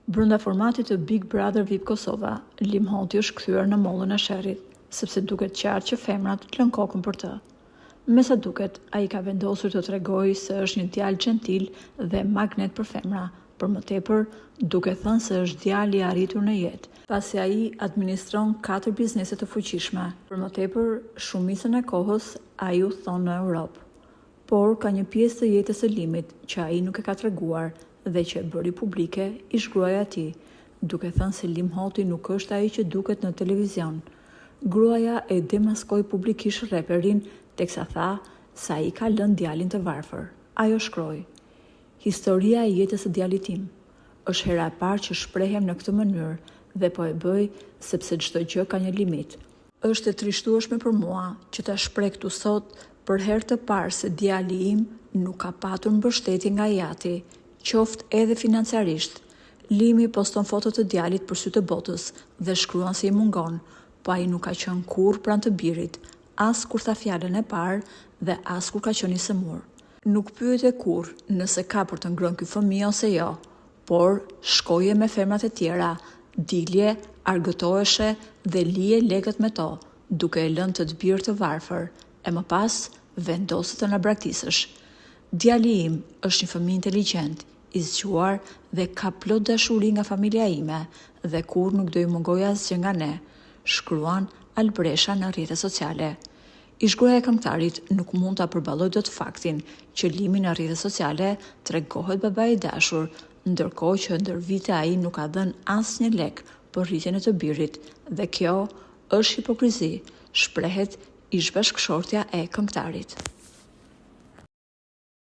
Brenda formatit të Big Brother VIP Kosova, Lim Hoti është kthyer në mollën e sherrit, sepse duket qartë që femrat lën kokën për të. Me sa duket, ai ka vendosur të tregojë se është një djalë gjentil dhe magnet për femra, për më tepër duke thënë se është djalë i arritur në jetë, pasi ai administron 4 biznese të fuqishme. Për më tepër, shumicën e kohës ai u thon në Europë. Por ka një pjesë të jetës së Limit që ai nuk e ka treguar dhe që e bëri publike ish gruaja e tij, duke thënë se Lim Hoti nuk është ai që duket në televizion. Gruaja e demaskoi publikisht reperin, teksa tha se ai ka lënë djalin të varfër. Ajo shkroi: "Historia e jetës së djalit tim. Është hera e parë që shprehem në këtë mënyrë dhe po e bëj sepse çdo gjë ka një limit. Është e trishtueshme për mua që ta shpreh këtu sot për herë të parë se djali im nuk ka patur mbështetje nga Jati, qoftë edhe financiarisht. Limi poston foto të djalit për sy të botës dhe shkruan se i mungon, po ai nuk ka qenë kurrë pranë të birit, as kur tha fjalën e parë dhe as kur ka qenë i sëmur. Nuk pyete kurrë nëse ka për të ngrënë ky fëmijë ose jo, por shkoje me femrat e tjera, dilje, argëtoheshe dhe lije legët me to, duke e lënë të birë të varfër, e më pas vendose të na braktisësh. Djali im është një fëmijë inteligjent, i zgjuar dhe ka plot dashuri nga familja ime dhe kur nuk do i mungoj asgjë nga ne", shkruan Albresha në rrjetet sociale. Ish-gruaja e këngëtarit nuk mund ta përballojë dot faktin që Limi në rrjetet sociale tregohet babai i dashur, ndërkohë që ndër vite ai nuk ka dhënë asnjë lek për rritjen e të birit, dhe kjo është hipokrizi, shprehet ish-bashkëshortja e këngëtarit.